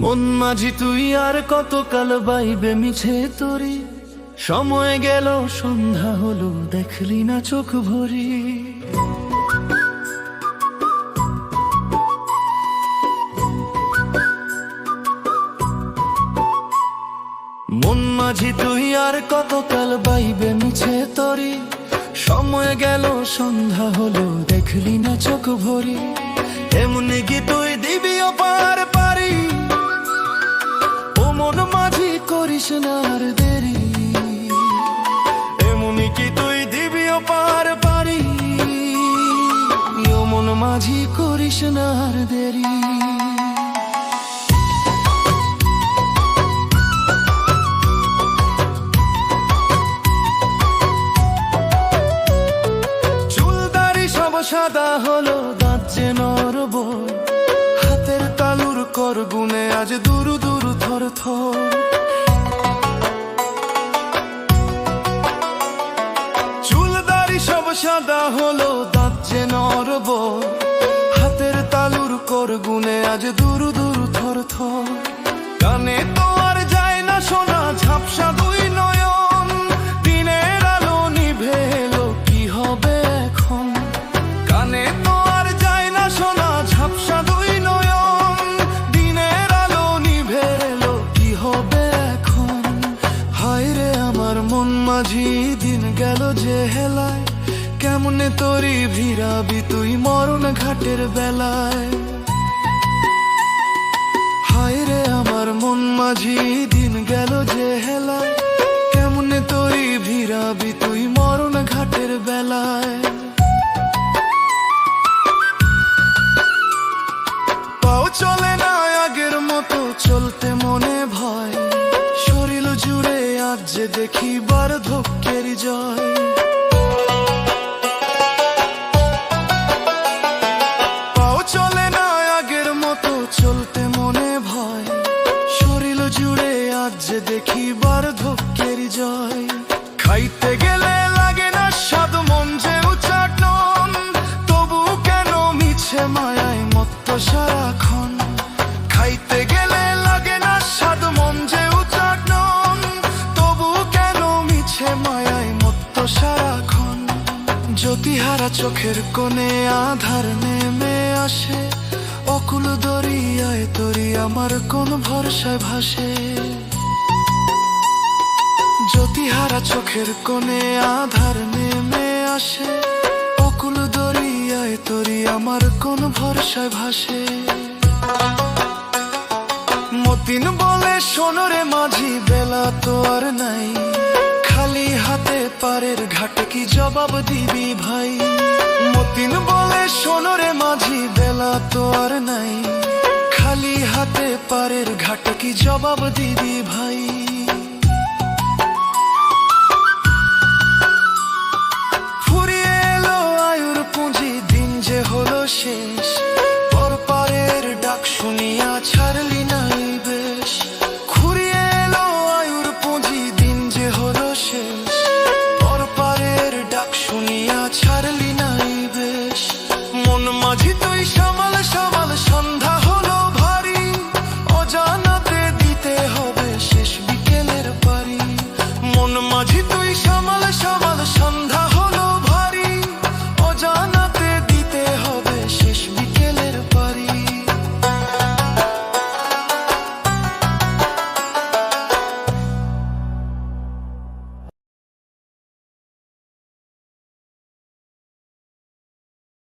মন মাঝি তুই আর কত কাল বাইবে মিছে তোরি, সময় গেল সন্ধ্যা হলো দেখলি না চোখ ভরি। মন মাঝি তুই আর কত কাল বাইবে মিছে তোরি, সময় গেল সন্ধ্যা হলো দেখলি না চোখ ভরি। এমনি কি তুই দিবি অপার পারি, ও মন মাঝি করিস না আর দেরি। এমনি কি তুই দিবি অপার পারি, ও মন মাঝি করিস না আর দেরি। সাদা হলো দাঁত যে নরব, হাতের তালুর কর গুনে আজ দুরু দুরু থর থর। চুলদারি সব সাদা হলো দাঁত যে নরব, হাতের তালুর কর গুনে আজ দুরু দুরু থর থর। কানে তো আর যায় না শোনা ঝাপসা দুই নয়ন, দিনের আলো নিভে এলো কি হবে এখন। কানে তো আর যায় না শোনা ঝাপসা দুই নয়ন, দিনের আলো নিভে এলো কি হবে এখন। হায় রে আমার মন মাঝি দিন গেল যে হেলায়, কেমনে তোরি ভিড়াবি তুই মরণ ঘাটের বেলায়। হায় রে আমার মন মাঝি দিন গেল যে হেলায়, কেমনে তোরি ভিড়াবি তুই মরণ ঘাটের বেলায়। চলে না আগের মতো চলতে মনে ভয়, শরীর জুড়ে আজ যে দেখি বার্ধক্যের জয়। পাও চলে না আগের মতো চলতে মনে ভয়, শরীর জুড়ে আজ যে দেখি বার্ধক্যের জয়। খাইতে গেলে লাগে না স্বাদ মন যে উচ্চাটন, তবু কেন মিছে মায়ায় মত্ত সারাক্ষণ। খাইতে গেলে লাগে না স্বাদ মন যে উচ্চাটন, তবু কেন মিছে মায়ায় মত্ত সারাক্ষণ। জ্যোতিহারা চোখের কোণে আধার নেমে আসে, অকুল দরিয়ায় তরি আমার কোন ভরসায় ভাসে। জ্যোতিহারা চোখের কোণে আধার নেমে আসে, অকুল দরিয়ায় তরি আমার কোন ভরসায় ভাসে। মতিন বলে শোনরে মাঝি বেলা তো আর নাই, খালি হাতে পারের ঘাটে কি জবাব দিবি ভাই। মতিন বলে শোনরে মাঝি বেলা তো আর নাই, খালি হাতে পারের ঘাটে কি জবাব দিবি ভাই। ফুরিয়ে এলো আয়ুর পুঁজি দিন যে হলো শেষ, পর পারের ডাক শুনিয়াছি